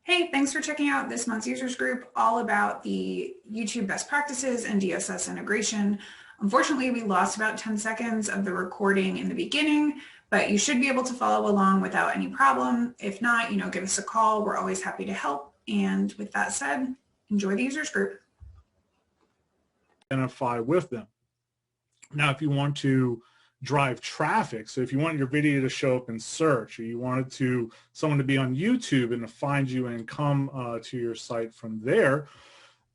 Hey, thanks for checking out this month's users group all about the YouTube best practices and DSS integration. Unfortunately, we lost about 10 seconds of the recording in the beginning, but you should be able to follow along without any problem. If not, give us a call. We're always happy to help. And with that said, enjoy the users group. Identify with them. Now, if you want to drive traffic, so if you want your video to show up in search, or you wanted someone to be on YouTube and to find you and come to your site from there,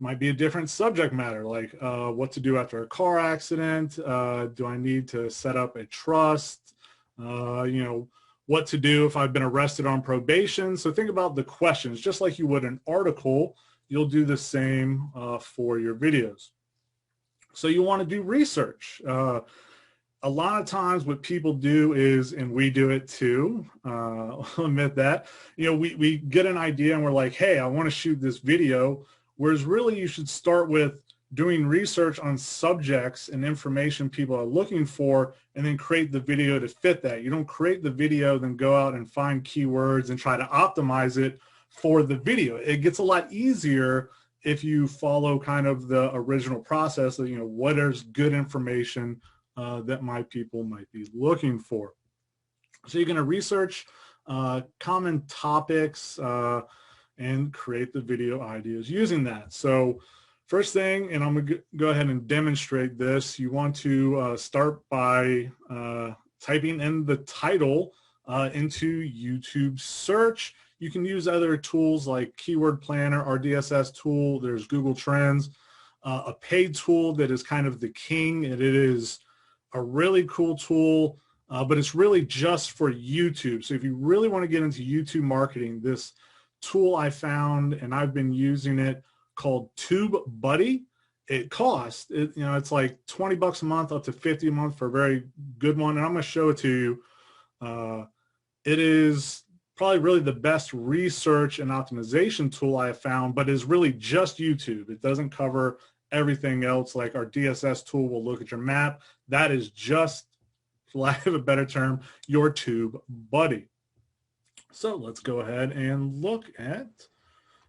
might be a different subject matter, like what to do after a car accident. Do I need to set up a trust? What to do if I've been arrested on probation. So think about the questions, just like you would an article. You'll do the same for your videos. So you want to do research. A lot of times what people do is, and we do it too, I'll admit that, we get an idea and we're like, hey, I want to shoot this video, whereas really you should start with doing research on subjects and information people are looking for, and then create the video to fit that. You don't create the video, then go out and find keywords and try to optimize it for the video. It gets a lot easier if you follow kind of the original process of, what is good information that my people might be looking for. So you're going to research common topics and create the video ideas using that. So first thing, and I'm going to go ahead and demonstrate this, you want to start by typing in the title into YouTube search. You can use other tools like Keyword Planner, our DSS tool. There's Google Trends, a paid tool that is kind of the king, and it is a really cool tool, but it's really just for YouTube. So if you really want to get into YouTube marketing, this tool I found, and I've been using it, called TubeBuddy. It costs, it's like 20 bucks a month, up to 50 a month for a very good one. And I'm going to show it to you. It is probably really the best research and optimization tool I have found, but is really just YouTube. It doesn't cover everything else. Like our DSS tool will look at your map. That is just, for lack of a better term, your TubeBuddy. So let's go ahead and look at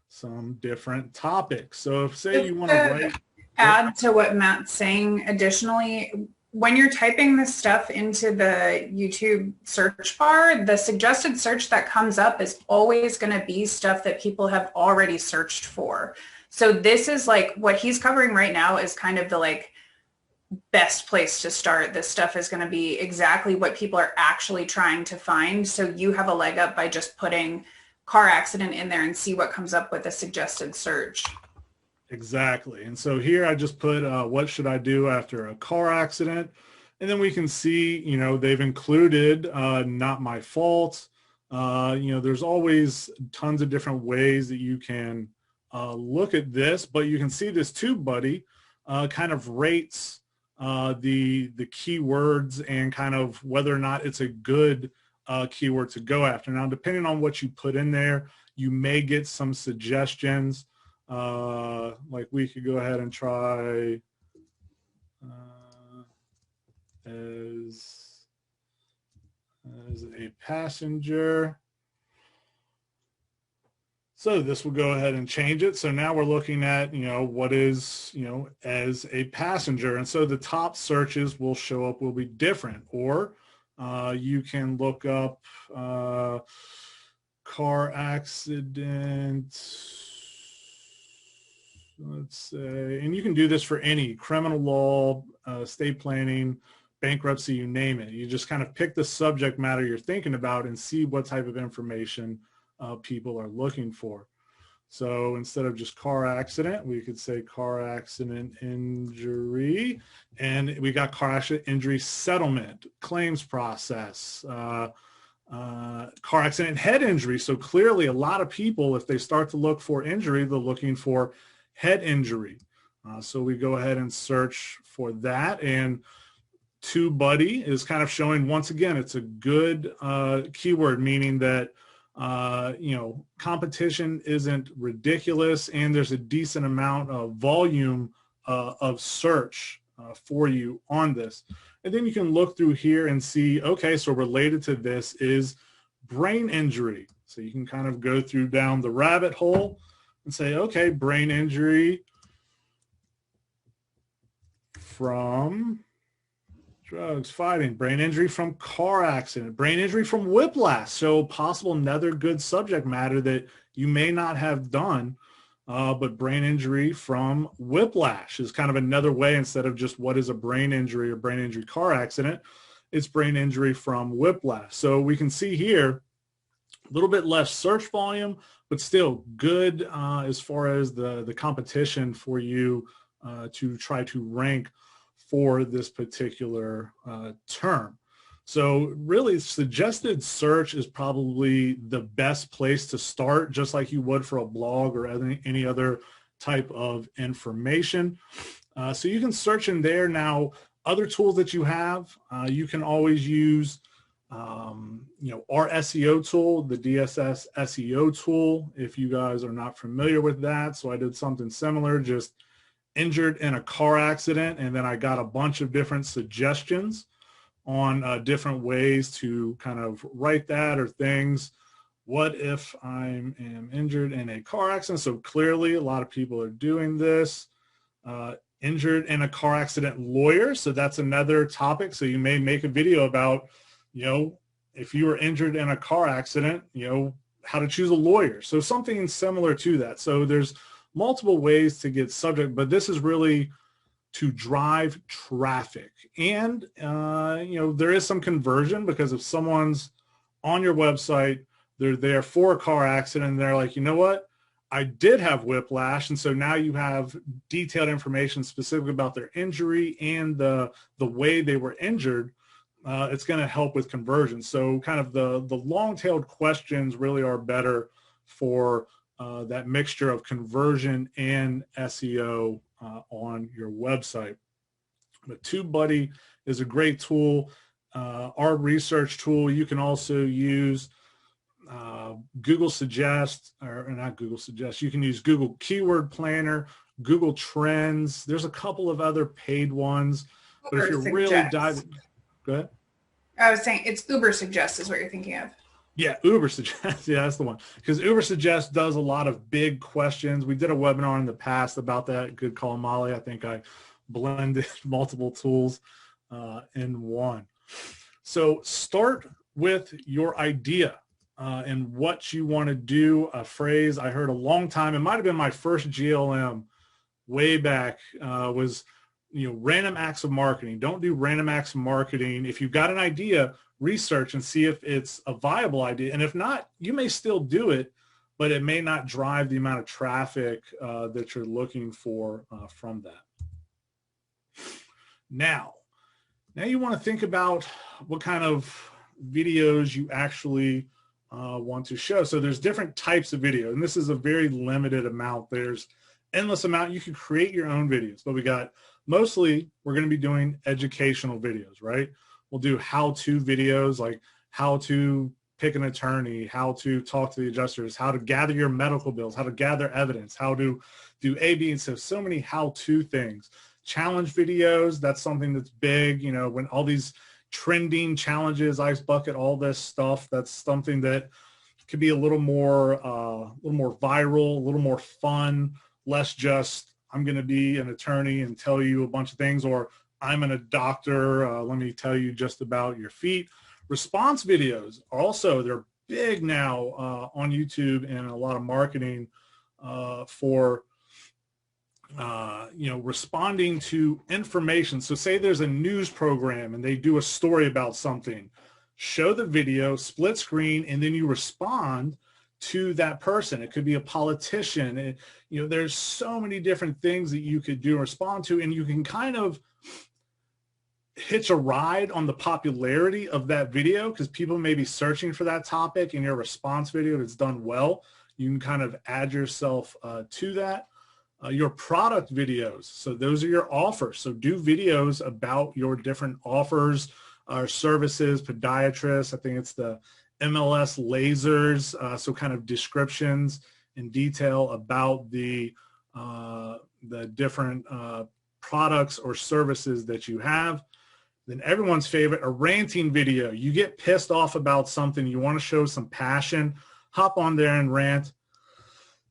some different topics. So if, say, you want to add to what Matt's saying, additionally, when you're typing this stuff into the YouTube search bar, the suggested search that comes up is always going to be stuff that people have already searched for. So this is like what he's covering right now is kind of the best place to start. This stuff is going to be exactly what people are actually trying to find. So you have a leg up by just putting car accident in there and see what comes up with a suggested search. Exactly. And so here I just put what should I do after a car accident, and then we can see they've included not my fault. There's always tons of different ways that you can look at this, but you can see this TubeBuddy kind of rates the keywords and kind of whether or not it's a good keyword to go after. Now, depending on what you put in there, you may get some suggestions. Like we could go ahead and try as a passenger. So this will go ahead and change it. So now we're looking at, what is, as a passenger. And so the top searches will show up, will be different. Or you can look up car accident, let's say, and you can do this for any criminal law, estate planning, bankruptcy, you name it. You just kind of pick the subject matter you're thinking about and see what type of information people are looking for. So instead of just car accident, we could say car accident injury, and we got car accident injury settlement, claims process, car accident head injury. So clearly a lot of people, if they start to look for injury, they're looking for head injury. So we go ahead and search for that, and TubeBuddy is kind of showing, once again, it's a good keyword, meaning that competition isn't ridiculous, and there's a decent amount of volume of search for you on this. And then you can look through here and see, okay, so related to this is brain injury. So you can kind of go through down the rabbit hole and say, okay, brain injury from drugs, fighting, brain injury from car accident, brain injury from whiplash. So possible another good subject matter that you may not have done, but brain injury from whiplash is kind of another way, instead of just what is a brain injury or brain injury car accident, it's brain injury from whiplash. So we can see here a little bit less search volume, but still good as far as the competition for you to try to rank for this particular term. So really, suggested search is probably the best place to start, just like you would for a blog or any other type of information. So you can search in there. Now, other tools that you have, you can always use our SEO tool, the DSS SEO tool, if you guys are not familiar with that. So I did something similar, just injured in a car accident, and then I got a bunch of different suggestions on different ways to kind of write that, or things. What if I am injured in a car accident? So clearly a lot of people are doing this. Injured in a car accident lawyer. So that's another topic. So you may make a video about, if you were injured in a car accident, how to choose a lawyer. So something similar to that. So there's multiple ways to get subject, but this is really to drive traffic. And, there is some conversion, because if someone's on your website, they're there for a car accident, and they're like, you know what? I did have whiplash. And so now you have detailed information specific about their injury and the way they were injured. It's going to help with conversion. So kind of the long-tailed questions really are better for that mixture of conversion and SEO on your website. But TubeBuddy is a great tool. Our research tool, you can also use Google Suggest, or not Google Suggest. You can use Google Keyword Planner, Google Trends. There's a couple of other paid ones. But if you're really diving, go ahead. I was saying it's Uber Suggest is what you're thinking of. Yeah, Uber Suggest. Yeah, that's the one. Because Uber Suggest does a lot of big questions. We did a webinar in the past about that. Good call, Molly. I think I blended multiple tools in one. So start with your idea and what you want to do. A phrase I heard a long time, it might have been my first GLM way back, was random acts of marketing. Don't do random acts of marketing. If you've got an idea, research and see if it's a viable idea. And if not, you may still do it, but it may not drive the amount of traffic that you're looking for from that. Now you want to think about what kind of videos you actually want to show. So there's different types of video, and this is a very limited amount. There's endless amount. You can create your own videos, but mostly we're going to be doing educational videos, right? We'll do how-to videos, like how to pick an attorney, how to talk to the adjusters, how to gather your medical bills, how to gather evidence, how to do A, B, and so many how-to things. Challenge videos, that's something that's big, when all these trending challenges, ice bucket, all this stuff, that's something that could be a little more viral, a little more fun, less just, I'm going to be an attorney and tell you a bunch of things, or I'm a doctor, let me tell you just about your feet. Response videos, also, they're big now on YouTube and a lot of marketing for responding to information. So say there's a news program and they do a story about something, show the video, split screen, and then you respond to that person. It could be a politician. There's so many different things that you could do and respond to, and you can kind of hitch a ride on the popularity of that video, because people may be searching for that topic, and your response video, if it's done well, you can kind of add yourself to that. Your product videos, so those are your offers. So do videos about your different offers or services. Podiatrists, I think it's the MLS lasers, so kind of descriptions in detail about the different products or services that you have. Then everyone's favorite, a ranting video. You get pissed off about something, you want to show some passion, hop on there and rant.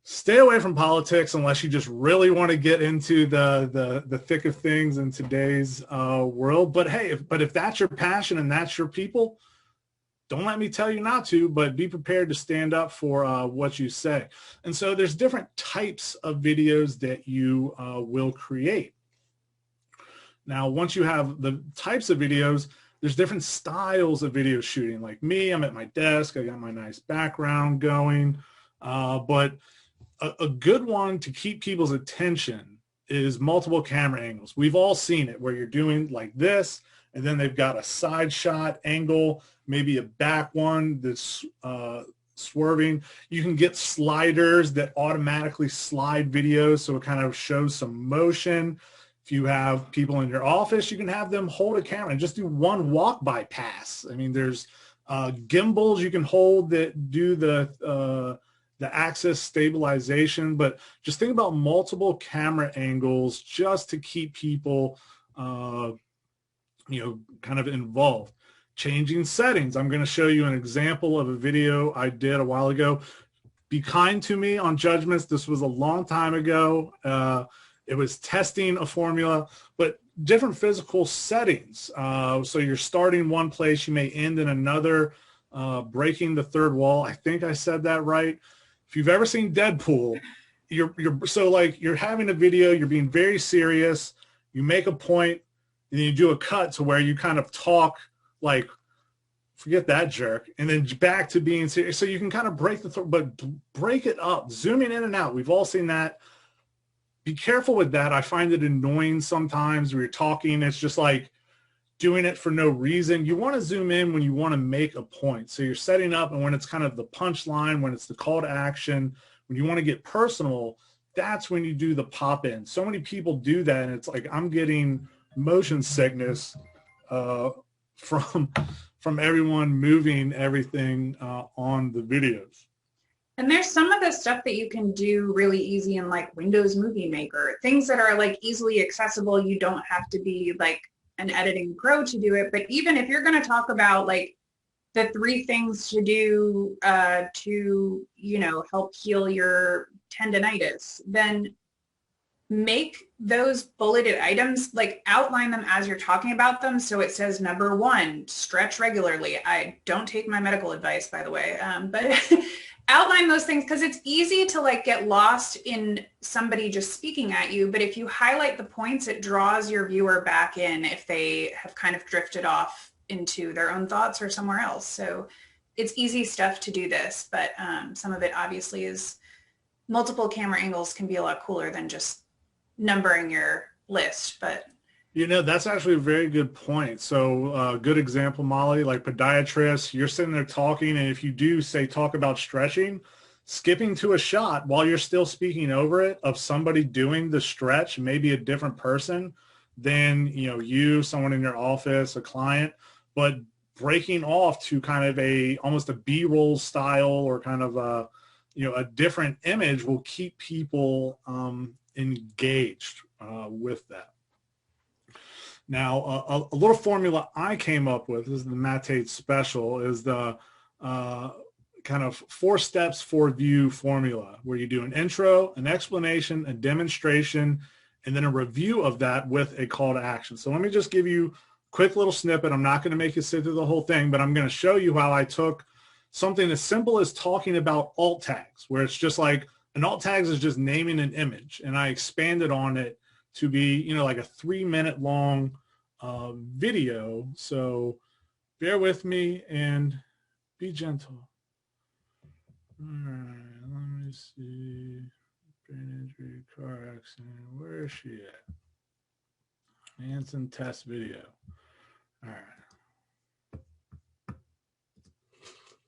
Stay away from politics unless you just really want to get into the thick of things in today's world. But hey, if that's your passion and that's your people, don't let me tell you not to, but be prepared to stand up for what you say. And so there's different types of videos that you will create. Now, once you have the types of videos, there's different styles of video shooting. Like me, I'm at my desk. I got my nice background going. But a good one to keep people's attention is multiple camera angles. We've all seen it where you're doing like this, and then they've got a side shot angle, maybe a back one that's swerving. You can get sliders that automatically slide videos, so it kind of shows some motion. If you have people in your office, you can have them hold a camera and just do one walk-by pass. I mean, there's gimbals you can hold that do the axis stabilization, but just think about multiple camera angles just to keep people, kind of involved. Changing settings. I'm going to show you an example of a video I did a while ago. Be kind to me on judgments. This was a long time ago. It was testing a formula, but different physical settings. So you're starting one place, you may end in another, breaking the third wall. I think I said that right. If you've ever seen Deadpool, you're having a video, you're being very serious, you make a point, and then you do a cut to where you kind of talk like, forget that jerk, and then back to being serious. So you can kind of break but break it up, zooming in and out. We've all seen that. Be careful with that. I find it annoying sometimes where you're talking. It's just like doing it for no reason. You want to zoom in when you want to make a point. So you're setting up, and when it's kind of the punchline, when it's the call to action, when you want to get personal, that's when you do the pop in. So many people do that, and it's like I'm getting motion sickness from everyone moving everything on the videos. And there's some of the stuff that you can do really easy in like Windows Movie Maker, things that are like easily accessible. You don't have to be like an editing pro to do it. But even if you're going to talk about like the 3 things to do to, help heal your tendinitis, then make those bulleted items, like outline them as you're talking about them. So it says, number 1, stretch regularly. I don't take my medical advice, by the way, but outline those things, because it's easy to like get lost in somebody just speaking at you. But if you highlight the points, it draws your viewer back in if they have kind of drifted off into their own thoughts or somewhere else. So it's easy stuff to do this, but some of it obviously is multiple camera angles can be a lot cooler than just numbering your list. But that's actually a very good point. So good example, Molly, like podiatrists, you're sitting there talking, and if you do say talk about stretching, skipping to a shot while you're still speaking over it of somebody doing the stretch, maybe a different person than someone in your office, a client, but breaking off to kind of almost a B-roll style or kind of a different image will keep people engaged with that. Now, a little formula I came up with, this is the Matt Tate special, is the kind of 4 steps, 4 view formula, where you do an intro, an explanation, a demonstration, and then a review of that with a call to action. So let me just give you a quick little snippet. I'm not going to make you sit through the whole thing, but I'm going to show you how I took something as simple as talking about alt tags, where it's just like an alt tags is just naming an image, and I expanded on it to be, like a 3-minute long video. So bear with me and be gentle. All right, let me see. Brain injury, car accident. Where is she at? Hanson test video. All right.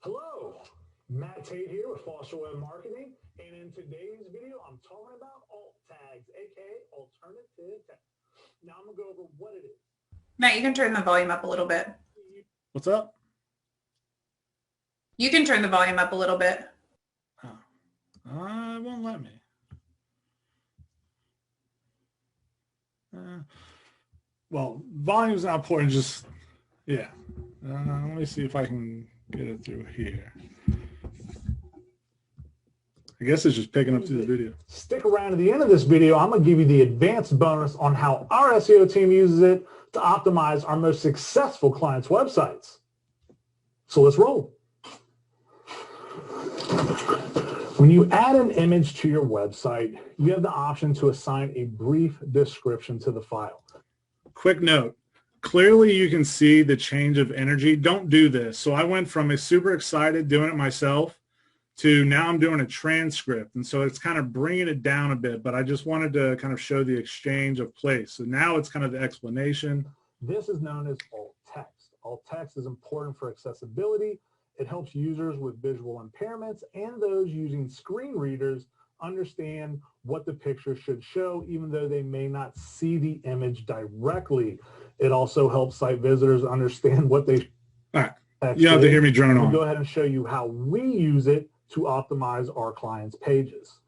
Hello, Matt Tate here with Foster Web Marketing. And in today's video, I'm talking about alt tags, aka alternative text. Now I'm gonna go over what it is. Matt, you can turn the volume up a little bit. What's up? You can turn the volume up a little bit. Oh, it won't let me. Well, volume's not important. Just let me see if I can get it through here. I guess it's just picking up through the video. Stick around to the end of this video. I'm going to give you the advanced bonus on how our SEO team uses it to optimize our most successful clients' websites. So let's roll. When you add an image to your website, you have the option to assign a brief description to the file. Quick note. Clearly you can see the change of energy. Don't do this. So I went from a super excited doing it myself to now I'm doing a transcript. And so it's kind of bringing it down a bit, but I just wanted to kind of show the exchange of place. So now it's kind of the explanation. This is known as alt text. Alt text is important for accessibility. It helps users with visual impairments and those using screen readers understand what the picture should show, even though they may not see the image directly. It also helps site visitors understand what they... All right. You don't have to hear me drone on. Go ahead and show you how we use it to optimize our clients' pages.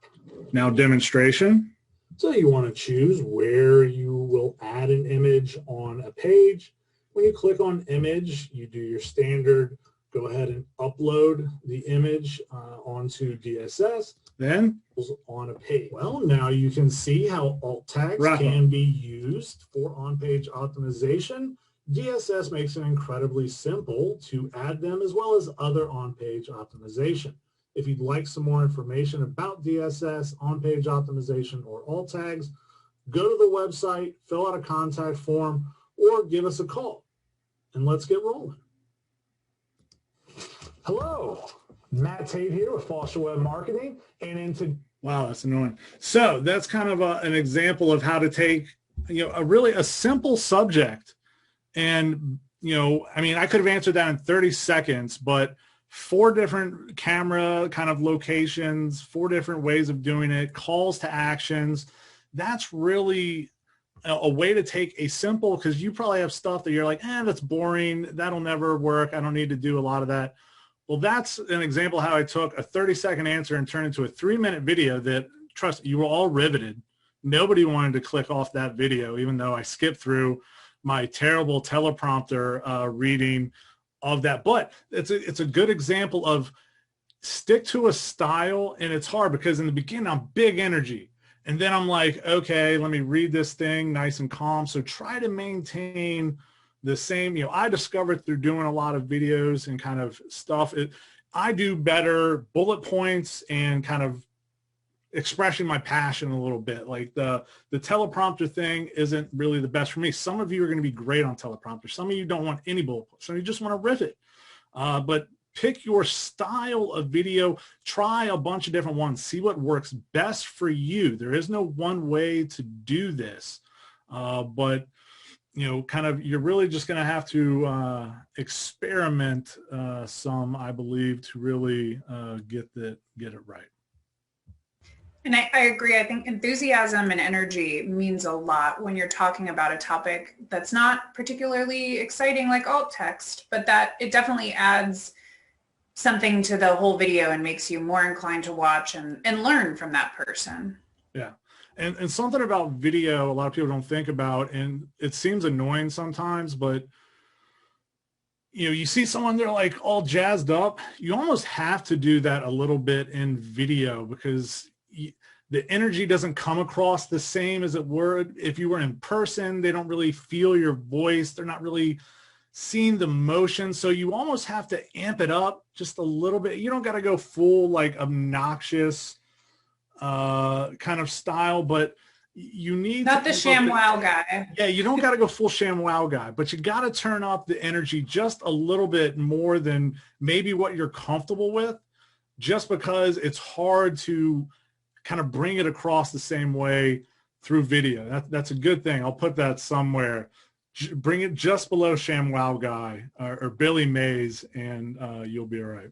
Now demonstration. So you want to choose where you will add an image on a page. When you click on image, you do your standard, go ahead and upload the image onto DSS. Then on a page. Well, now you can see how alt text can be used for on-page optimization. DSS makes it incredibly simple to add them as well as other on-page optimization. If you'd like some more information about DSS, on-page optimization, or alt tags, go to the website, fill out a contact form, or give us a call, and let's get rolling. Hello, Matt Tate here with Foster Web Marketing, and wow, that's annoying. So that's kind of an example of how to take, a really simple subject, and I mean, I could have answered that in 30 seconds, but 4 different camera kind of locations, 4 different ways of doing it, calls to actions. That's really a way to take a simple, because you probably have stuff that you're like, that's boring. That'll never work. I don't need to do a lot of that. Well, that's an example how I took a 30-second answer and turned into a 3-minute video that, trust me, you were all riveted. Nobody wanted to click off that video, even though I skipped through my terrible teleprompter reading of that. But it's a good example of stick to a style, and it's hard because in the beginning I'm big energy, and then I'm like, okay, let me read this thing nice and calm. So try to maintain the same. I discovered through doing a lot of videos and kind of stuff, I do better bullet points and kind of expressing my passion a little bit. Like the teleprompter thing isn't really the best for me. Some of you are going to be great on teleprompter. Some of you don't want any bullet points. Some of you just want to riff it. But pick your style of video. Try a bunch of different ones. See what works best for you. There is no one way to do this. But kind of, you're really just going to have to experiment some, I believe, to really get it right. And I agree. I think enthusiasm and energy means a lot when you're talking about a topic that's not particularly exciting like alt text, but that it definitely adds something to the whole video and makes you more inclined to watch and learn from that person. Yeah. And something about video a lot of people don't think about, and it seems annoying sometimes, but you see someone, they're like all jazzed up. You almost have to do that a little bit in video, because the energy doesn't come across the same as it would if you were in person. They don't really feel your voice. They're not really seeing the motion. So you almost have to amp it up just a little bit. You don't got to go full like obnoxious kind of style, but you need not the ShamWow guy. Yeah, you don't got to go full ShamWow guy, but you got to turn up the energy just a little bit more than maybe what you're comfortable with, just because it's hard to kind of bring it across the same way through video. That's a good thing. I'll put that somewhere. Bring it just below ShamWow guy or Billy Mays, and you'll be all right.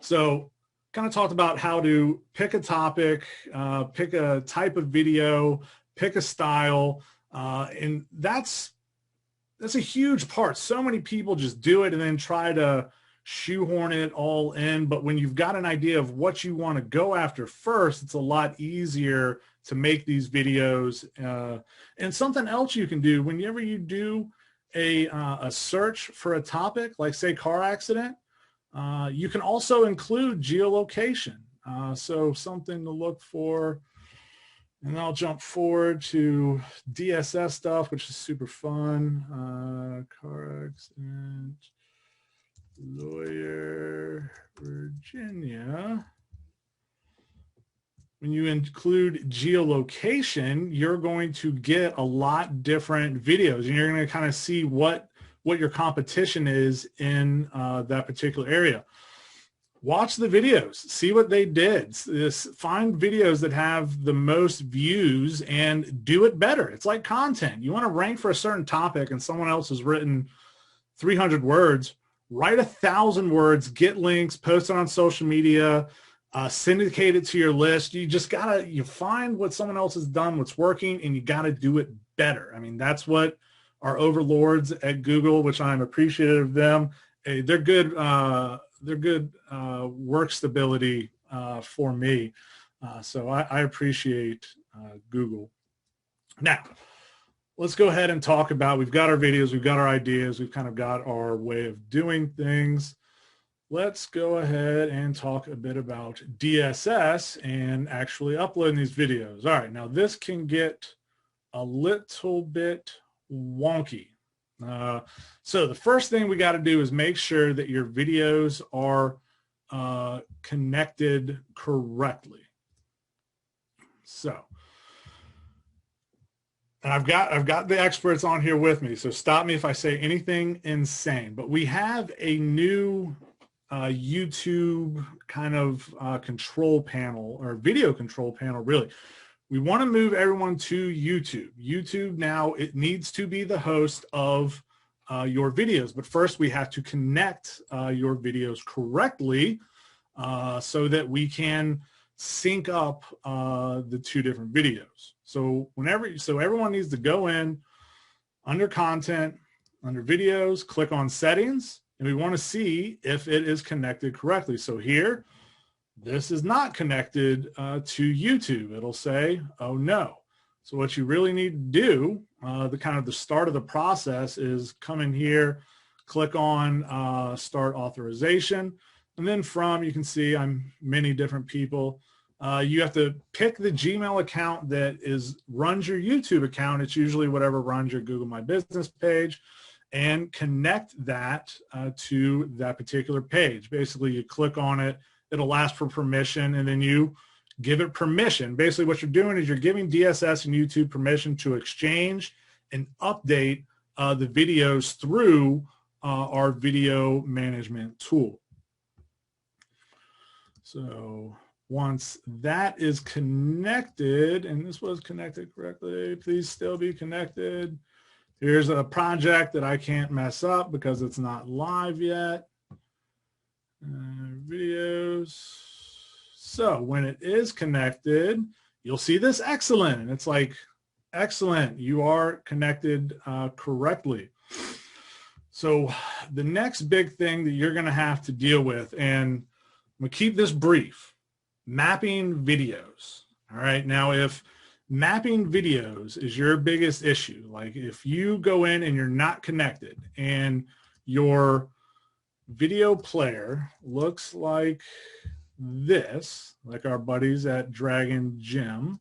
So kind of talked about how to pick a topic, pick a type of video, pick a style, and that's a huge part. So many people just do it and then try to shoehorn it all in. But when you've got an idea of what you want to go after first, it's a lot easier to make these videos. And something else you can do whenever you do a search for a topic, like say car accident, you can also include geolocation. So something to look for. And I'll jump forward to DSS stuff, which is super fun. Car accident, lawyer, Virginia. When you include geolocation, you're going to get a lot different videos, and you're going to kind of see what your competition is in that particular area. Watch the videos, see what they did. Find videos that have the most views and do it better. It's like content. You want to rank for a certain topic and someone else has written 300 words, write 1,000 words, get links, post it on social media, syndicate it to your list. You just you find what someone else has done, what's working, and you gotta do it better. I mean, that's what our overlords at Google, which I'm appreciative of them, they're good work stability for me. So I appreciate Google. Now, let's go ahead and talk about, we've got our videos, we've got our ideas, we've kind of got our way of doing things. Let's go ahead and talk a bit about DSS and actually uploading these videos. All right, now this can get a little bit wonky. So the first thing we got to do is make sure that your videos are connected correctly. So, and I've got the experts on here with me, so stop me if I say anything insane. But we have a new YouTube kind of control panel, or video control panel, really. We want to move everyone to YouTube. YouTube now, it needs to be the host of your videos, but first we have to connect your videos correctly so that we can sync up the two different videos. So everyone needs to go in under content, under videos, click on settings, and we want to see if it is connected correctly. So here, this is not connected to YouTube. It'll say, oh no. So what you really need to do, the start of the process, is come in here, click on start authorization, and then you can see I'm many different people. You have to pick the Gmail account that runs your YouTube account. It's usually whatever runs your Google My Business page, and connect that to that particular page. Basically, you click on it, it'll ask for permission, and then you give it permission. Basically, what you're doing is you're giving DSS and YouTube permission to exchange and update the videos through our video management tool. So once that is connected, and this was connected correctly, please still be connected. Here's a project that I can't mess up because it's not live yet. Videos. So when it is connected, you'll see this excellent. And it's like, excellent, you are connected correctly. So the next big thing that you're going to have to deal with, and I'm going to keep this brief, mapping videos. All right. Now, if mapping videos is your biggest issue, like if you go in and you're not connected and your video player looks like this, like our buddies at Dragon Gym.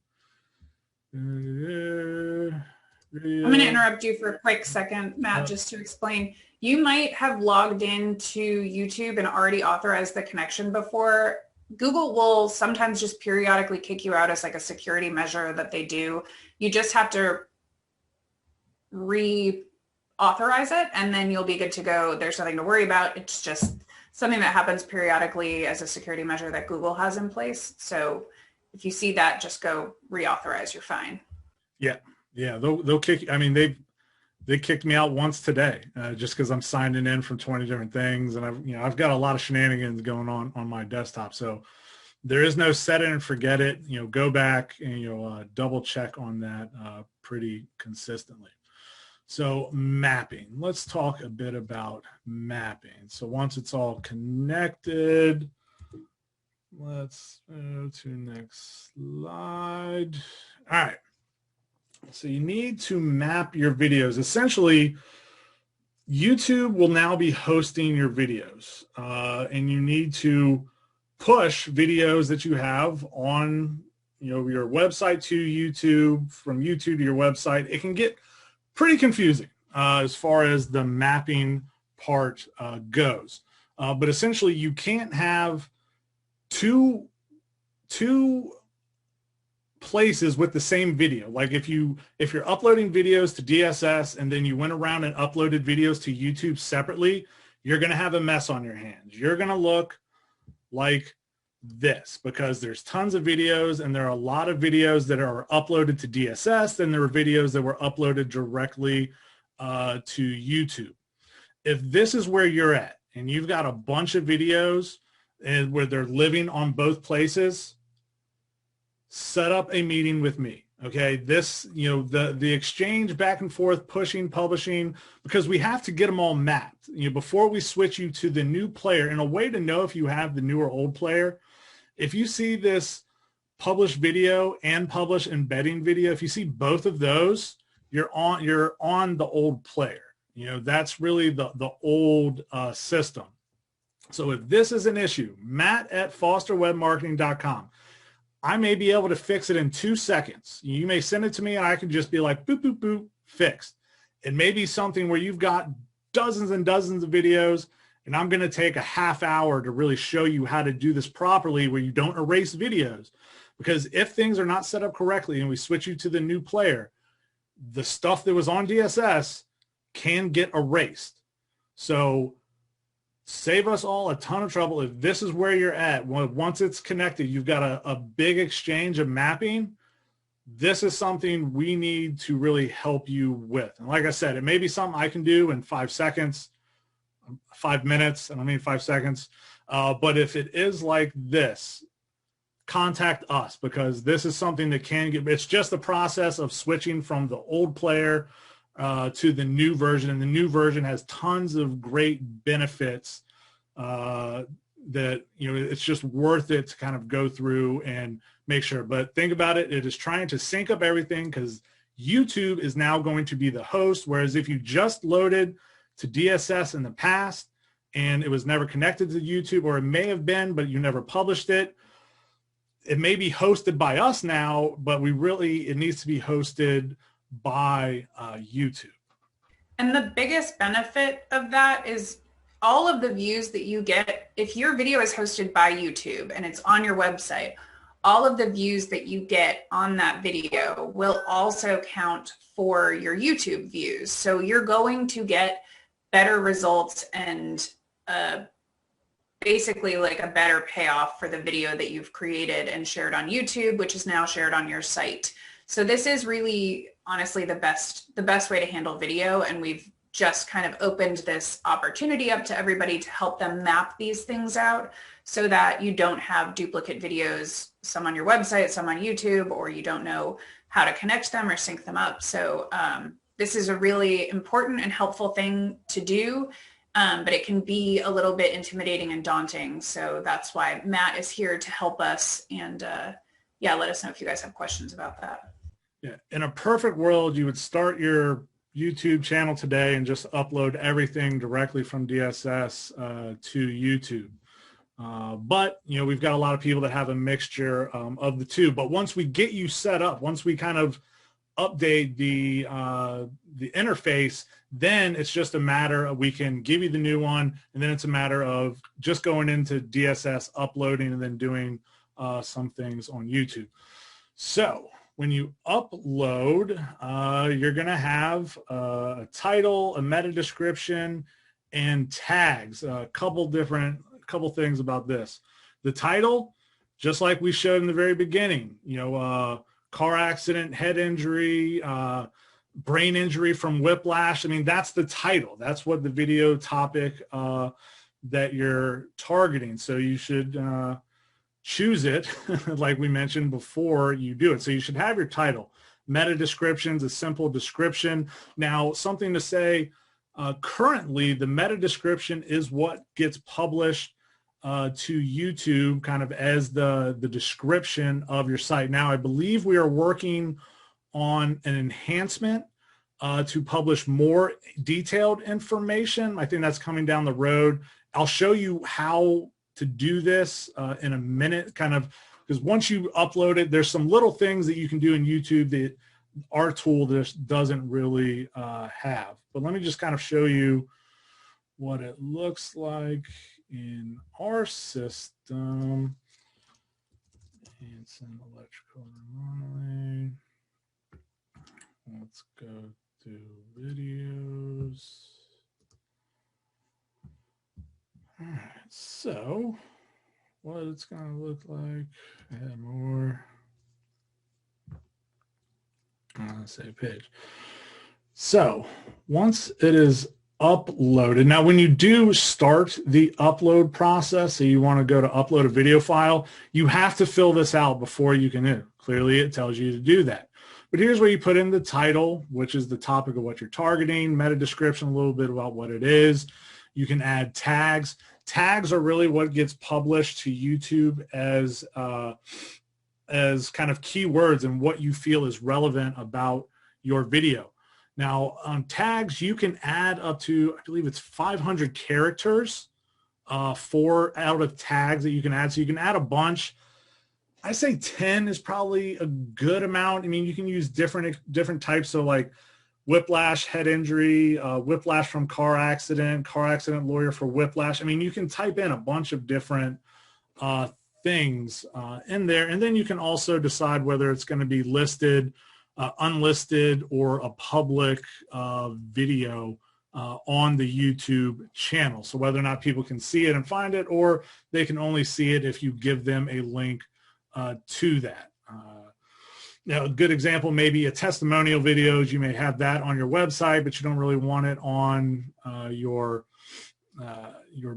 I'm going to interrupt you for a quick second, Matt, just to explain. You might have logged into YouTube and already authorized the connection before. Google will sometimes just periodically kick you out as like a security measure that they do. You just have to reauthorize it, and then you'll be good to go. There's nothing to worry about. It's just something that happens periodically as a security measure that Google has in place. So if you see that, just go reauthorize. You're fine. Yeah. They'll kick. I mean, they kicked me out once today just because I'm signing in from 20 different things, and I've got a lot of shenanigans going on my desktop. So there is no set it and forget it. Go back and double check on that pretty consistently. So mapping. Let's talk a bit about mapping. So once it's all connected, let's go to next slide. All right. So you need to map your videos. Essentially, YouTube will now be hosting your videos, and you need to push videos that you have on, your website to YouTube, from YouTube to your website. It can get pretty confusing as far as the mapping part goes. But essentially, you can't have two places with the same video. Like if you're uploading videos to DSS and then you went around and uploaded videos to YouTube separately, you're going to have a mess on your hands. You're going to look like this because there's tons of videos, and there are a lot of videos that are uploaded to DSS, and there are videos that were uploaded directly to YouTube. If this is where you're at and you've got a bunch of videos and where they're living on both places, set up a meeting with me. Okay, this, the exchange back and forth, pushing, publishing, because we have to get them all mapped. Before we switch you to the new player, and a way to know if you have the new or old player, if you see this publish video and publish embedding video, if you see both of those, you're on the old player. That's really the old system. So if this is an issue, matt@fosterwebmarketing.com. I may be able to fix it in 2 seconds. You may send it to me and I can just be like, boop, boop, boop, fixed. It may be something where you've got dozens and dozens of videos, and I'm going to take a half hour to really show you how to do this properly where you don't erase videos. Because if things are not set up correctly and we switch you to the new player, the stuff that was on DSS can get erased. So save us all a ton of trouble. If this is where you're at, once it's connected, you've got a big exchange of mapping. This is something we need to really help you with. And like I said, it may be something I can do in 5 seconds, 5 minutes. I don't mean 5 seconds. But if it is like this, contact us, because this is something that can get, it's just the process of switching from the old player to the new version, and the new version has tons of great benefits that it's just worth it to kind of go through and make sure. But think about it, it is trying to sync up everything, because YouTube is now going to be the host, whereas if you just loaded to DSS in the past and it was never connected to YouTube, or it may have been but you never published it, it may be hosted by us now, but it needs to be hosted by YouTube. And the biggest benefit of that is all of the views that you get. If your video is hosted by YouTube and it's on your website, all of the views that you get on that video will also count for your YouTube views. So you're going to get better results and basically like a better payoff for the video that you've created and shared on YouTube, which is now shared on your site. So this is really, honestly, the best way to handle video. And we've just kind of opened this opportunity up to everybody to help them map these things out so that you don't have duplicate videos, some on your website, some on YouTube, or you don't know how to connect them or sync them up. So this is a really important and helpful thing to do, but it can be a little bit intimidating and daunting. So that's why Matt is here to help us. And yeah, let us know if you guys have questions about that. Yeah, in a perfect world, you would start your YouTube channel today and just upload everything directly from DSS to YouTube. But, we've got a lot of people that have a mixture of the two. But once we get you set up, once we kind of update the interface, then it's just a matter of, we can give you the new one, and then it's a matter of just going into DSS, uploading, and then doing some things on YouTube. So when you upload, you're going to have a title, a meta description, and tags. A couple things about this. The title, just like we showed in the very beginning, car accident, head injury, brain injury from whiplash. I mean, that's the title. That's what the video topic that you're targeting. So you should choose it, like we mentioned, before you do it. So you should have your title. Meta descriptions, a simple description. Now, something to say, currently the meta description is what gets published to YouTube kind of as the description of your site. Now, I believe we are working on an enhancement to publish more detailed information. I think that's coming down the road. I'll show you how to do this in a minute, kind of, because once you upload it, there's some little things that you can do in YouTube that our tool just doesn't really have. But let me just kind of show you what it looks like in our system. And some electrical remodeling. Let's go to videos. All right, so what it's going to look like, add more. Save page. So once it is uploaded, now when you do start the upload process, so you want to go to upload a video file, you have to fill this out before you can do. Clearly it tells you to do that. But here's where you put in the title, which is the topic of what you're targeting, meta description, a little bit about what it is. You can add tags. Tags are really what gets published to YouTube as kind of keywords and what you feel is relevant about your video. Now, on tags, you can add up to, I believe it's 500 characters out of tags that you can add. So you can add a bunch. I say 10 is probably a good amount. I mean, you can use different types. So like whiplash, head injury, whiplash from car accident lawyer for whiplash. I mean, you can type in a bunch of different things in there. And then you can also decide whether it's going to be listed, unlisted, or a public video on the YouTube channel. So whether or not people can see it and find it, or they can only see it if you give them a link to that. Now, a good example may be a testimonial videos. You may have that on your website, but you don't really want it on your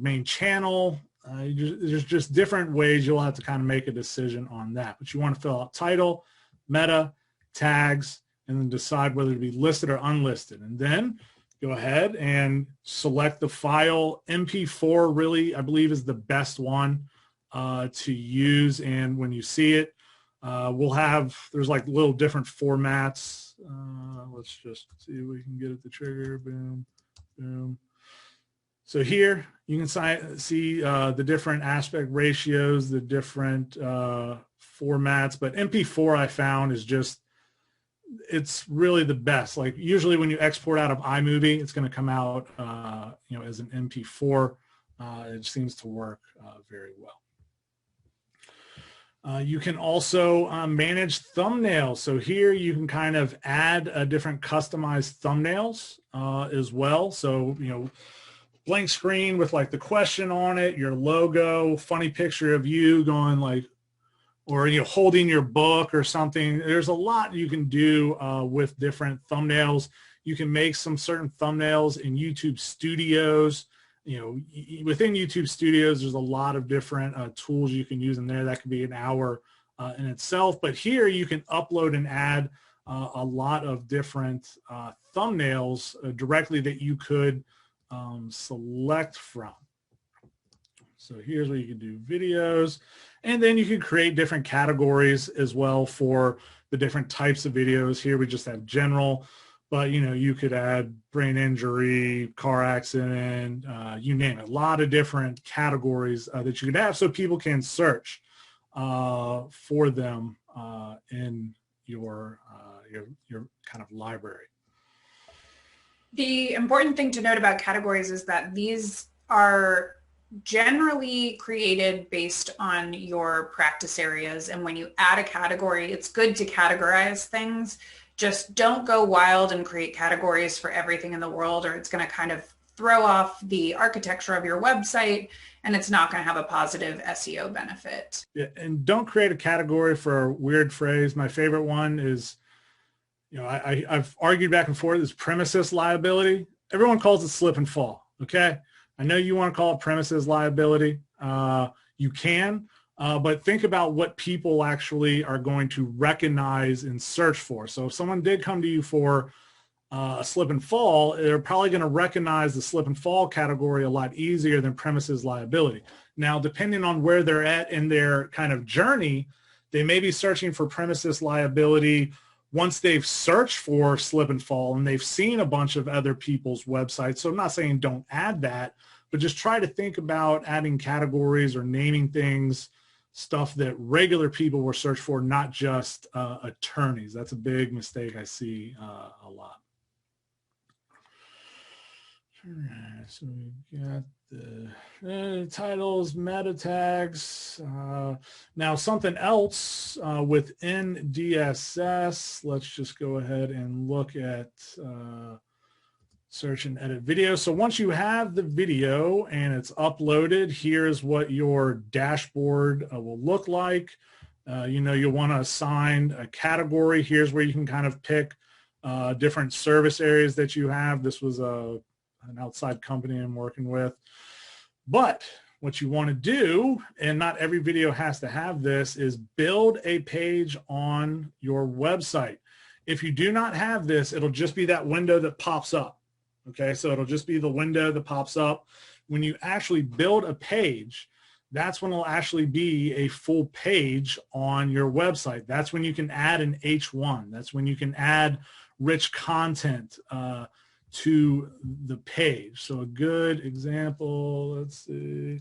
main channel. There's just different ways you'll have to kind of make a decision on that. But you want to fill out title, meta, tags, and then decide whether to be listed or unlisted. And then go ahead and select the file. MP4 really, I believe, is the best one to use. And when you see it, there's like little different formats. Let's just see if we can get it to trigger. Boom, boom. So here you can see the different aspect ratios, the different formats, but MP4 I found is just, it's really the best. Like usually when you export out of iMovie, it's going to come out, as an MP4. It seems to work very well. You can also manage thumbnails. So here you can kind of add different customized thumbnails as well. So, blank screen with like the question on it, your logo, funny picture of you going like, or holding your book or something. There's a lot you can do with different thumbnails. You can make some certain thumbnails in YouTube Studios. Within YouTube Studios, there's a lot of different tools you can use in there. That could be an hour in itself. But here you can upload and add a lot of different thumbnails directly that you could select from. So here's where you can do videos, and then you can create different categories as well for the different types of videos. Here we just have general, but you could add brain injury, car accident, you name it. A lot of different categories that you could have so people can search for them in your kind of library. The important thing to note about categories is that these are generally created based on your practice areas. And when you add a category, it's good to categorize things. Just don't go wild and create categories for everything in the world, or it's going to kind of throw off the architecture of your website, and it's not going to have a positive SEO benefit. Yeah, and don't create a category for a weird phrase. My favorite one is, I've argued back and forth, is premises liability. Everyone calls it slip and fall, okay? I know you want to call it premises liability. You can, but think about what people actually are going to recognize and search for. So if someone did come to you for a slip and fall, they're probably going to recognize the slip and fall category a lot easier than premises liability. Now, depending on where they're at in their kind of journey, they may be searching for premises liability once they've searched for slip and fall and they've seen a bunch of other people's websites. So I'm not saying don't add that, but just try to think about adding categories or naming things, stuff that regular people will search for, not just attorneys. That's a big mistake I see a lot. All right, so we got the titles, meta tags. Now something else within DSS, let's just go ahead and look at search and edit video. So once you have the video and it's uploaded, here's what your dashboard will look like. You know, you'll want to assign a category. Here's where you can kind of pick different service areas that you have. This was an outside company I'm working with. But what you want to do, and not every video has to have this, is build a page on your website. If you do not have this, it'll just be that window that pops up. Okay, so it'll just be the window that pops up. When you actually build a page, that's when it'll actually be a full page on your website. That's when you can add an H1. That's when you can add rich content to the page. So a good example, let's see,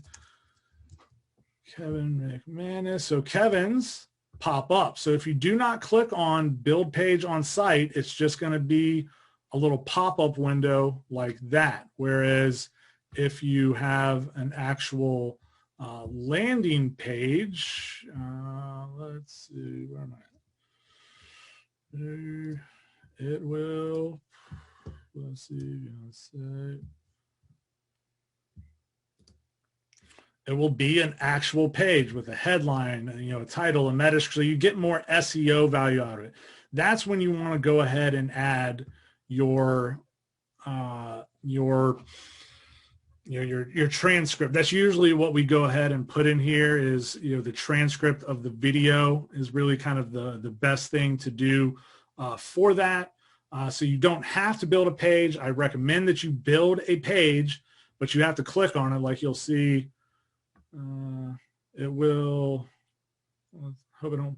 Kevin McManus. So Kevin's pop up. So if you do not click on build page on site, it's just going to be a little pop-up window like that. Whereas if you have an actual landing page, let's see, where am I? There, it will, let's see, it will be an actual page with a headline, you know, a title, a meta, so you get more SEO value out of it. That's when you want to go ahead and add your transcript. That's usually what we go ahead and put in here is, you know, the transcript of the video is really kind of the best thing to do for that. So you don't have to build a page. I recommend that you build a page, but you have to click on it, like you'll see. It will, hope I don't,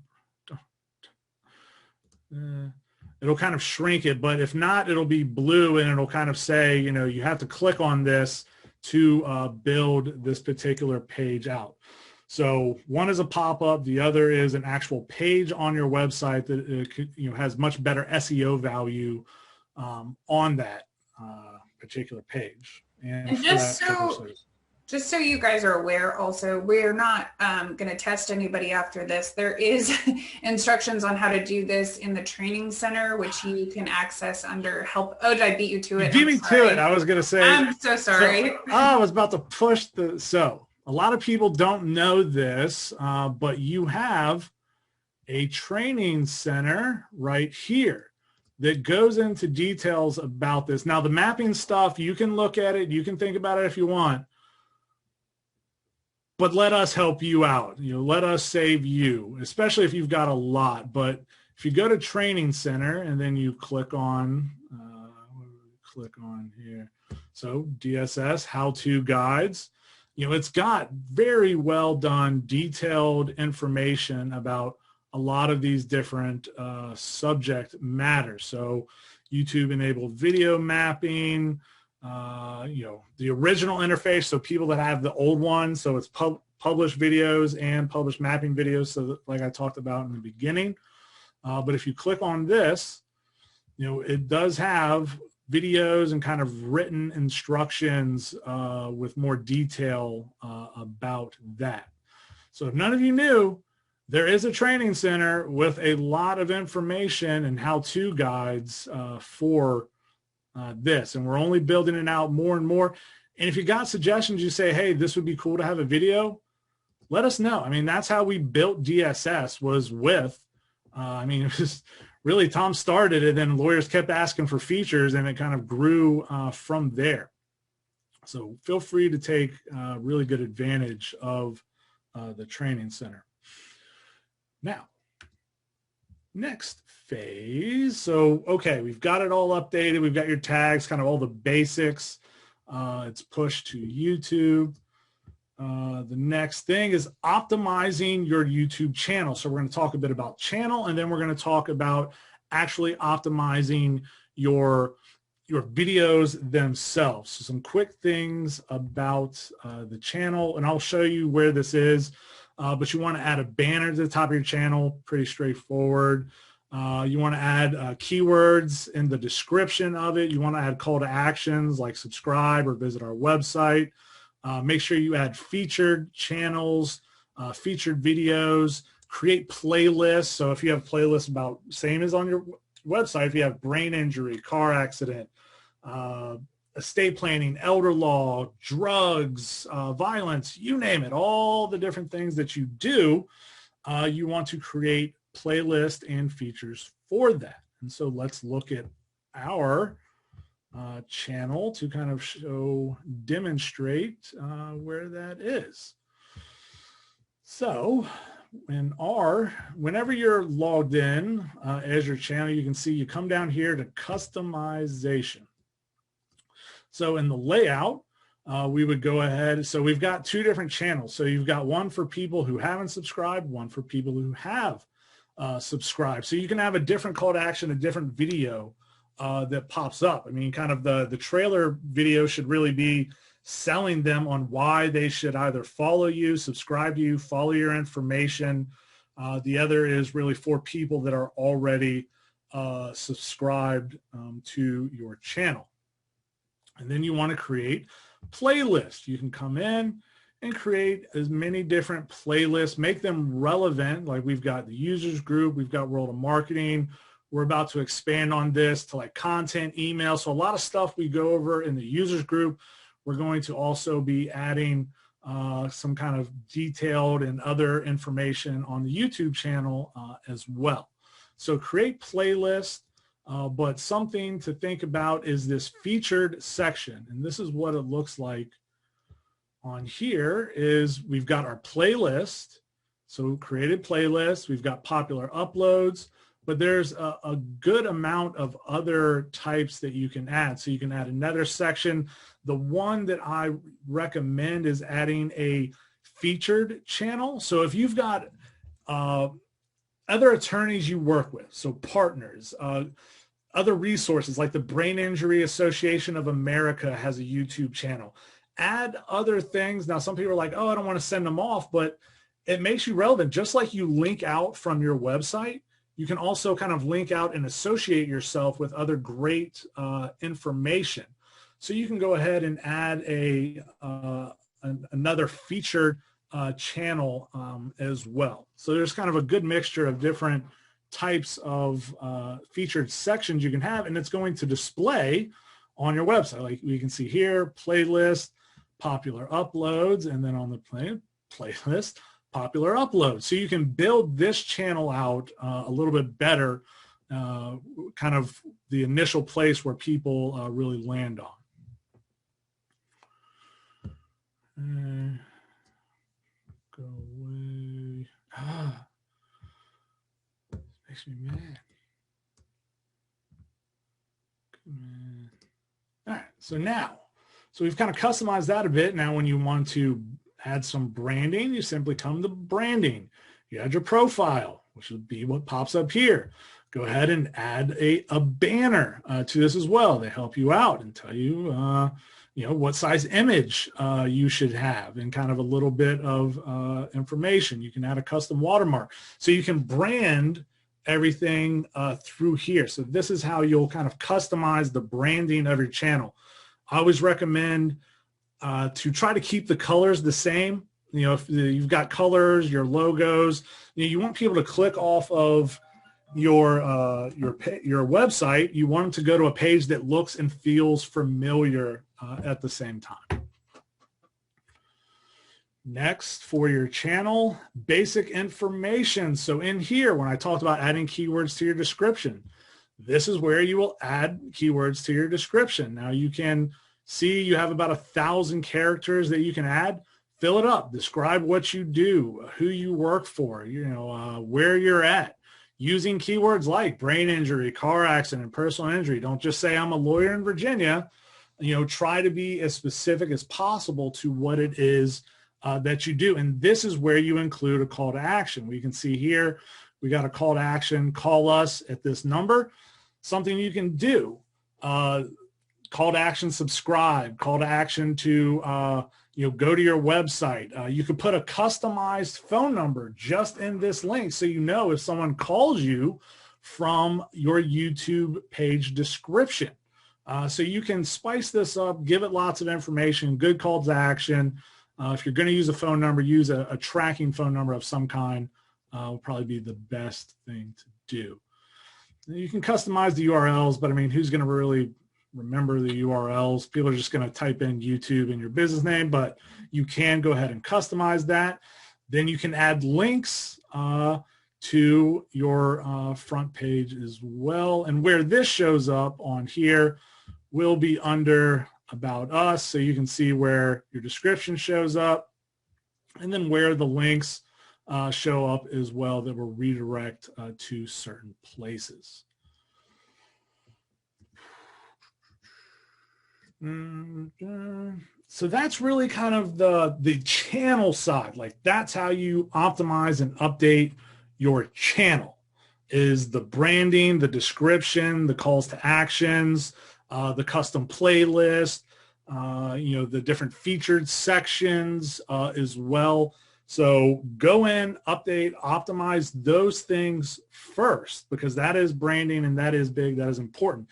it'll kind of shrink it, but if not, it'll be blue and it'll kind of say, you know, you have to click on this to build this particular page out. So one is a pop-up, the other is an actual page on your website that you know, has much better SEO value on that particular page. And just so you guys are aware also, we're not going to test anybody after this. There is instructions on how to do this in the training center, which you can access under help. Oh, did I beat you to it? You beat me to it. I was going to say. I'm so sorry. I was about to push the, so a lot of people don't know this, but you have a training center right here that goes into details about this. Now the mapping stuff, you can look at it, you can think about it if you want, but let us help you out. You know, let us save you, especially if you've got a lot. But if you go to Training Center and then you click on here, so DSS how-to guides, you know, it's got very well done, detailed information about a lot of these different subject matters. So YouTube enabled video mapping, you know, the original interface, so people that have the old one, so it's published videos and published mapping videos, so that, like I talked about in the beginning. But if you click on this, you know, it does have videos and kind of written instructions with more detail about that. So if none of you knew, there is a training center with a lot of information and how-to guides for this, and we're only building it out more and more. And if you got suggestions, you say, hey, this would be cool to have a video, let us know. I mean, that's how we built DSS, was with, I mean, it was really, Tom started it, and lawyers kept asking for features, and it kind of grew from there. So feel free to take really good advantage of the training center. Now, next phase. So, okay, we've got it all updated. We've got your tags, kind of all the basics. It's pushed to YouTube. The next thing is optimizing your YouTube channel. So we're going to talk a bit about channel, and then we're going to talk about actually optimizing your your videos themselves. So some quick things about the channel, and I'll show you where this is, but you want to add a banner to the top of your channel, pretty straightforward. You want to add keywords in the description of it. You want to add call to actions like subscribe or visit our website. Make sure you add featured channels, featured videos, create playlists. So if you have playlists about, same as on your website, if you have brain injury, car accident, estate planning, elder law, drugs, violence, you name it, all the different things that you do, you want to create playlists and features for that. And so let's look at our channel to kind of demonstrate where that is. So whenever you're logged in as your channel, you can see you come down here to customization. So in the layout, we would go ahead. So we've got two different channels. So you've got one for people who haven't subscribed, one for people who have subscribed. So you can have a different call to action, a different video that pops up. I mean, kind of the trailer video should really be selling them on why they should either follow you, subscribe to you, follow your information. The other is really for people that are already subscribed to your channel. And then you want to create playlists. You can come in and create as many different playlists, make them relevant. Like we've got the users group, we've got World of Marketing. We're about to expand on this to like content, email. So a lot of stuff we go over in the users group. We're going to also be adding some kind of detailed and other information on the YouTube channel as well. So create playlist, but something to think about is this featured section. And this is what it looks like on here is we've got our playlist. So created playlist, we've got popular uploads, but there's a good amount of other types that you can add. So you can add another section. The one that I recommend is adding a featured channel. So if you've got other attorneys you work with, so partners, other resources like the Brain Injury Association of America has a YouTube channel. Add other things. Now, some people are like, oh, I don't want to send them off, but it makes you relevant. Just like you link out from your website, you can also kind of link out and associate yourself with other great information. So you can go ahead and add another featured channel as well. So there's kind of a good mixture of different types of featured sections you can have, and it's going to display on your website. Like we can see here, playlist, popular uploads, and then on the playlist, popular uploads. So you can build this channel out a little bit better, kind of the initial place where people really land on. Go away. Makes me mad. All right, so we've kind of customized that a bit. Now when you want to add some branding, you simply come to branding. You add your profile, which would be what pops up here. Go ahead and add a banner to this as well. They help you out and tell you, what size image you should have and kind of a little bit of information. You can add a custom watermark. So you can brand everything through here. So this is how you'll kind of customize the branding of your channel. I always recommend to try to keep the colors the same. If you've got colors, your logos, you want people to click off of your website. You want them to go to a page that looks and feels familiar at the same time. Next, for your channel, basic information. So in here, when I talked about adding keywords to your description, this is where you will add keywords to your description. Now you can see you have about 1,000 characters that you can add. Fill it up. Describe what you do, who you work for, where you're at. Using keywords like brain injury, car accident, personal injury. Don't just say I'm a lawyer in Virginia. Try to be as specific as possible to what it is that you do. And this is where you include a call to action. We can see here, we got a call to action, call us at this number, something you can do. call to action, subscribe, call to action to, go to your website. You could put a customized phone number just in this link so you know if someone calls you from your YouTube page description. So you can spice this up, give it lots of information, good call to action. If you're going to use a phone number, use a tracking phone number of some kind. Will probably be the best thing to do. You can customize the URLs, but I mean, who's going to really remember the URLs? People are just going to type in YouTube and your business name, but you can go ahead and customize that. Then you can add links to your front page as well. And where this shows up on here will be under About Us. So you can see where your description shows up and then where the links show up as well that will redirect to certain places. So that's really kind of the channel side. Like that's how you optimize and update your channel, is the branding, the description, the calls to actions, the custom playlist, the different featured sections as well. So go in, update, optimize those things first, because that is branding and that is big, that is important.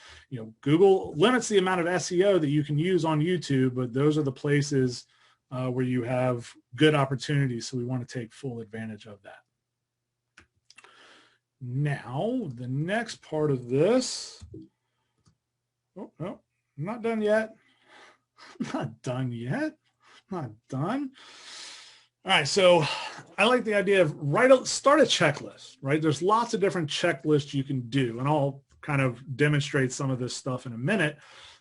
Google limits the amount of SEO that you can use on YouTube, but those are the places where you have good opportunities. So we want to take full advantage of that. Now, the next part of this, oh, no, I'm not done yet. Not done yet. Not done. All right, so I like the idea of start a checklist, right? There's lots of different checklists you can do, and I'll kind of demonstrate some of this stuff in a minute,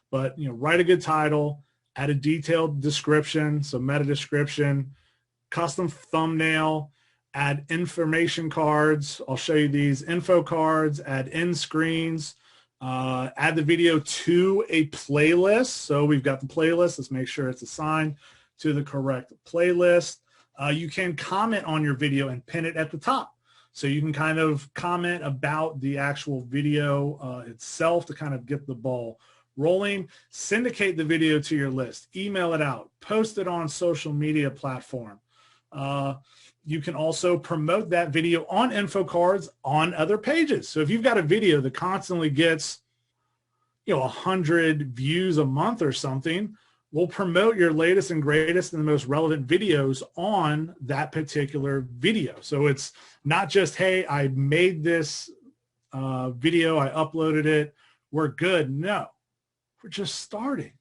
but write a good title, add a detailed description, so meta description, custom thumbnail, add information cards. I'll show you these info cards, add end screens, add the video to a playlist. So we've got the playlist. Let's make sure it's assigned to the correct playlist. You can comment on your video and pin it at the top. So you can kind of comment about the actual video itself to kind of get the ball rolling. Syndicate the video to your list, email it out, post it on social media platform. You can also promote that video on info cards on other pages. So if you've got a video that constantly gets 100 views a month or something, we'll promote your latest and greatest and the most relevant videos on that particular video. So it's not just, hey, I made this video, I uploaded it, we're good. No, we're just starting.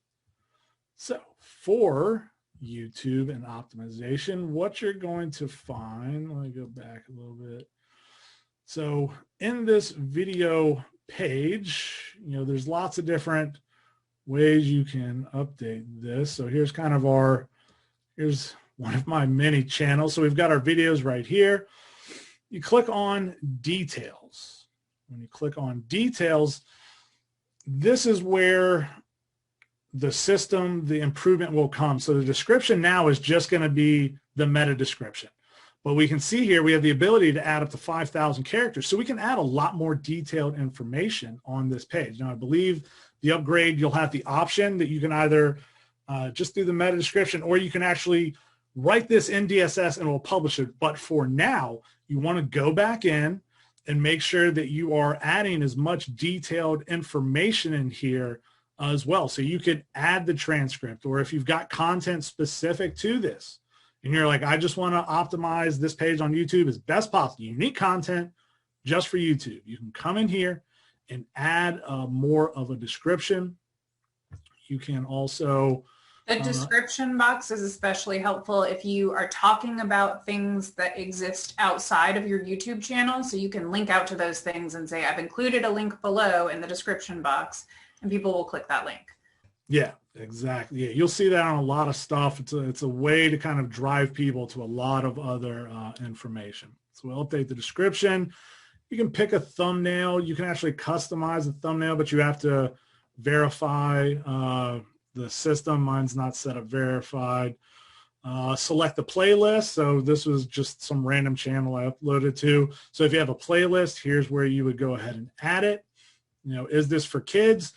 So for YouTube and optimization, what you're going to find, let me go back a little bit. So in this video page, there's lots of different ways you can update this. So here's here's one of my many channels. So we've got our videos right here. You click on details. When you click on details, this is where the improvement will come. So the description now is just going to be the meta description. But we can see here we have the ability to add up to 5,000 characters. So we can add a lot more detailed information on this page. Now, I believe the upgrade, you'll have the option that you can either just do the meta description, or you can actually write this in DSS and we'll publish it. But for now, you want to go back in and make sure that you are adding as much detailed information in here as well. So you could add the transcript, or if you've got content specific to this, and you're like, I just want to optimize this page on YouTube as best possible, unique content just for YouTube, you can come in here and add more of a description. You can also... The description box is especially helpful if you are talking about things that exist outside of your YouTube channel. So you can link out to those things and say, I've included a link below in the description box, and people will click that link. Yeah, exactly. Yeah, you'll see that on a lot of stuff. It's a way to kind of drive people to a lot of other information. So we'll update the description. You can pick a thumbnail. You can actually customize the thumbnail, but you have to verify the system. Mine's not set up verified. Select the playlist. So this was just some random channel I uploaded to. So if you have a playlist, here's where you would go ahead and add it. Is this for kids?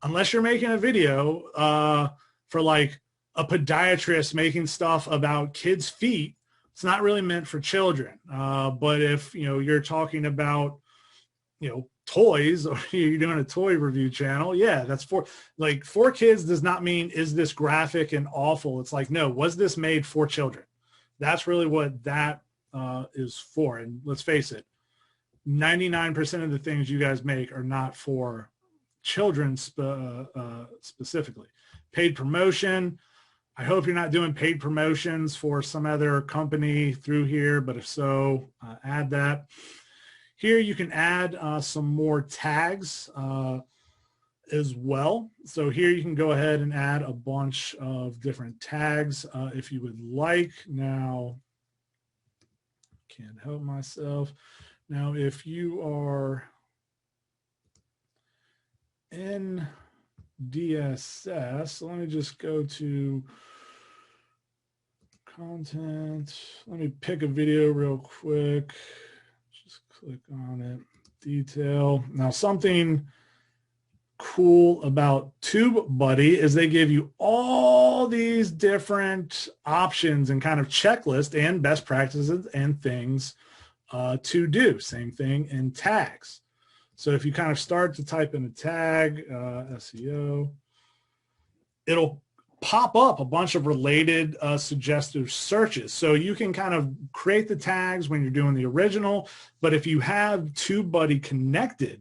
unless you're making a video for like a podiatrist making stuff about kids' feet, it's not really meant for children. But if, you know, you're talking about, you know, toys, or you're doing a toy review channel, yeah, that's for kids does not mean, is this graphic and awful? It's like, no, was this made for children? That's really what that is for. And let's face it, 99% of the things you guys make are not for children specifically. Paid promotion. I hope you're not doing paid promotions for some other company through here, but if so, add that. Here you can add some more tags as well. So here you can go ahead and add a bunch of different tags if you would like. Now, can't help myself. Now, if you are in DSS, let me just go to content. Let me pick a video real quick. Just click on it. Detail. Now, something cool about TubeBuddy is they give you all these different options and kind of checklist and best practices and things to do. Same thing in tags. So if you kind of start to type in a tag, SEO, it'll pop up a bunch of related suggestive searches. So you can kind of create the tags when you're doing the original, but if you have TubeBuddy connected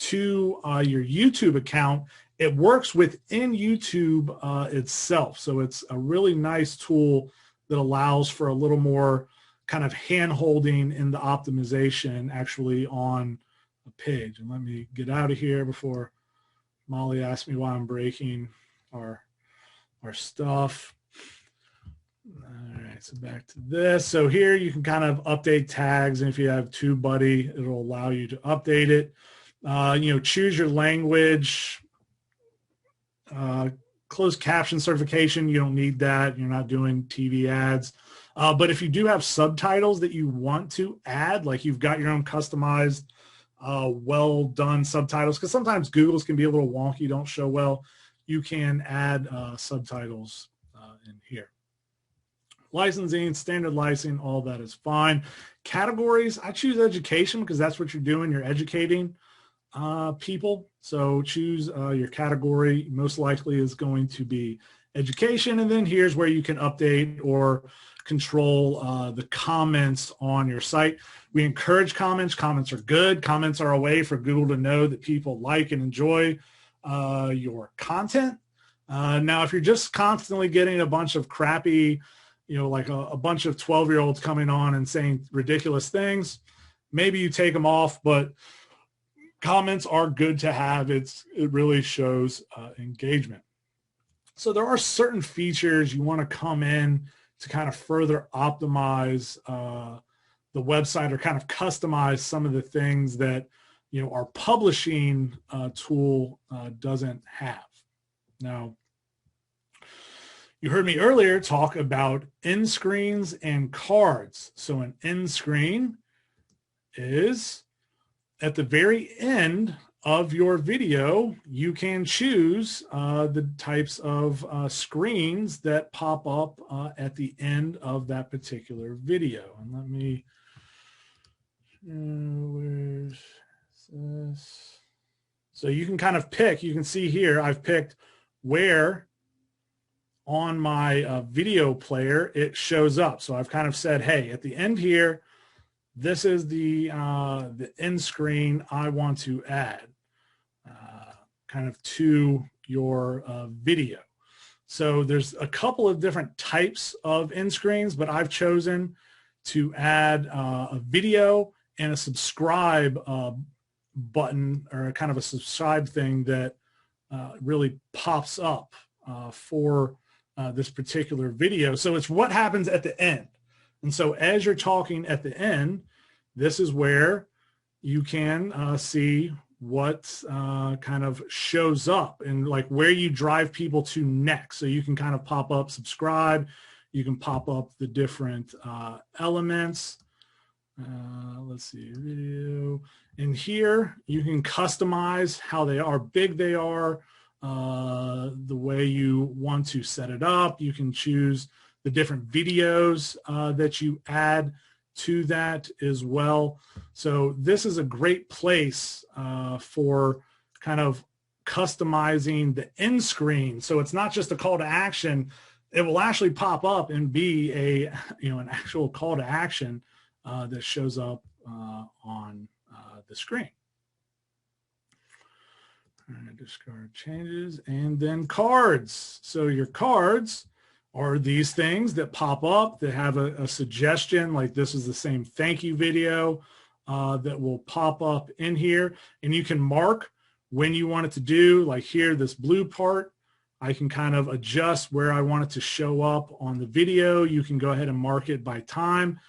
to your YouTube account, it works within YouTube itself. So it's a really nice tool that allows for a little more kind of hand-holding in the optimization actually on a page. And let me get out of here before Molly asks me why I'm breaking our stuff. All right, so back to this. So here you can kind of update tags, and if you have TubeBuddy, it'll allow you to update it. You know, choose your language. Closed caption certification, you don't need that. You're not doing TV ads. But if you do have subtitles that you want to add, like you've got your own customized, well done subtitles, because sometimes Google's can be a little wonky, don't show well, you can add subtitles in here. Licensing, standard licensing, all that is fine. Categories, I choose education because that's what you're doing. You're educating people. So choose your category. Most likely is going to be education. And then here's where you can update or control the comments on your site. We encourage comments. Comments are good. Comments are a way for Google to know that people like and enjoy your content. Now, if you're just constantly getting a bunch of crappy, you know, like a bunch of 12-year-olds coming on and saying ridiculous things, maybe you take them off, but comments are good to have. It really shows engagement. So there are certain features you want to come in to kind of further optimize the website or kind of customize some of the things that, you know, our publishing tool doesn't have. Now, you heard me earlier talk about end screens and cards. So an end screen is at the very end of your video, you can choose the types of screens that pop up at the end of that particular video. And let me, where's this? So you can kind of pick, you can see here, I've picked where on my video player it shows up. So I've kind of said, hey, at the end here, this is the end screen I want to add kind of to your video. So there's a couple of different types of end screens, but I've chosen to add a video and a subscribe button, or kind of a subscribe thing that really pops up for this particular video. So it's what happens at the end. And so as you're talking at the end, this is where you can see what kind of shows up and like where you drive people to next. So you can kind of pop up subscribe. You can pop up the different elements. Let's see, video. And here you can customize how big they are, the way you want to set it up. You can choose the different videos that you add to that as well. So this is a great place for kind of customizing the end screen. So it's not just a call to action. It will actually pop up and be an actual call to action that shows up on the screen. All right, discard changes, and then cards. So your cards are these things that pop up that have a suggestion, like this is the same thank you video that will pop up in here, and you can mark when you want it to do. Like here, this blue part, I can kind of adjust where I want it to show up on the video. You can go ahead and mark it by time,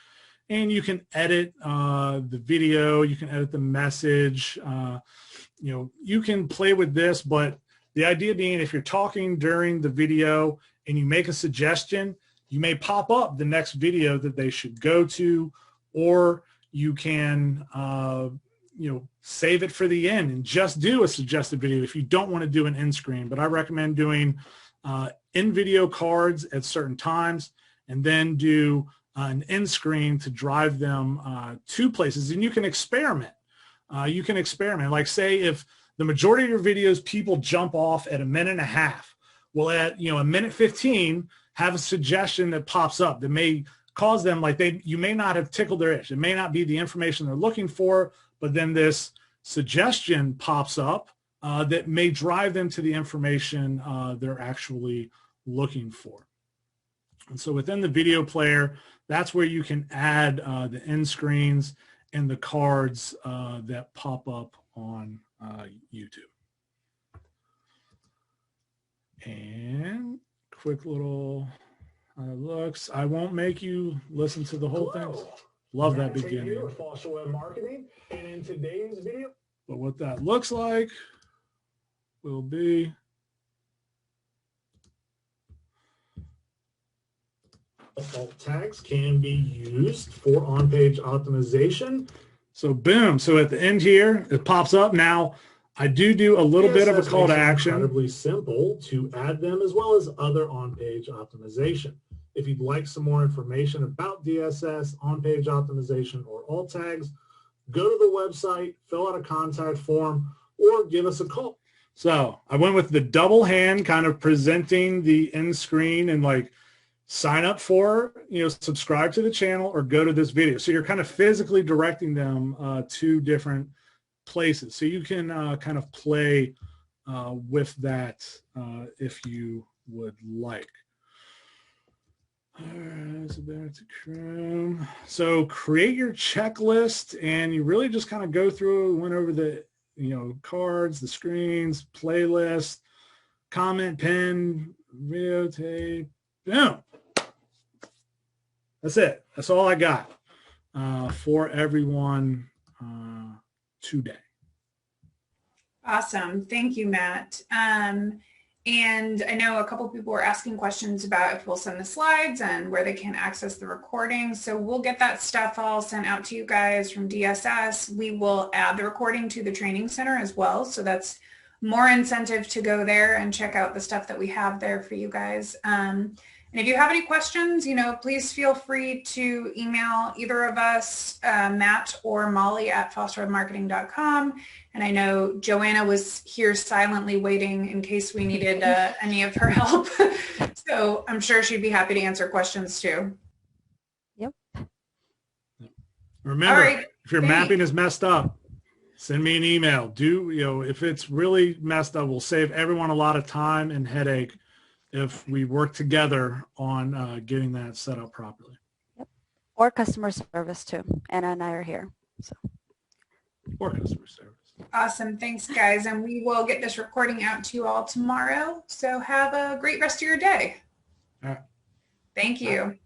and you can edit the video. You can edit the message. You can play with this, but the idea being, if you're talking during the video and you make a suggestion, you may pop up the next video that they should go to, or you can save it for the end and just do a suggested video if you don't want to do an end screen. But I recommend doing in video cards at certain times, and then do an end screen to drive them to places. And you can experiment. Like, say if the majority of your videos people jump off at 1.5 minutes, well, at 1:15, have a suggestion that pops up that may cause them, you may not have tickled their itch. It may not be the information they're looking for, but then this suggestion pops up that may drive them to the information they're actually looking for. And so within the video player, that's where you can add the end screens and the cards that pop up on YouTube. And quick little looks. I won't make you listen to the whole thing. Love that beginning. Foster Web Marketing, and in today's video, but what that looks like will be alt tags can be used for on-page optimization. So boom. So at the end here, it pops up. Now, I do a little bit of a call to action. Incredibly simple to add them, as well as other on-page optimization. If you'd like some more information about DSS, on-page optimization, or alt tags, go to the website, fill out a contact form, or give us a call. So I went with the double hand, kind of presenting the end screen and sign up for, subscribe to the channel or go to this video. So you're kind of physically directing them to different places. So you can kind of play with that if you would like. So create your checklist, and you really just kind of go through, went over the cards, the screens, playlist, comment, pin, videotape. Boom. That's it. That's all I got for everyone today. Awesome. Thank you, Matt. And I know a couple people were asking questions about if we'll send the slides and where they can access the recording. So we'll get that stuff all sent out to you guys from DSS. We will add the recording to the training center as well. So that's more incentive to go there and check out the stuff that we have there for you guys. And if you have any questions, please feel free to email either of us, Matt or Molly at fosterwebmarketing.com. And I know Joanna was here silently waiting in case we needed any of her help. So I'm sure she'd be happy to answer questions too. Yep. Remember, if your mapping is messed up, send me an email. If it's really messed up, we'll save everyone a lot of time and headache if we work together on getting that set up properly. Yep. Or customer service too. Anna and I are here. So. Or customer service. Awesome. Thanks, guys. And we will get this recording out to you all tomorrow. So have a great rest of your day. All right. Thank you.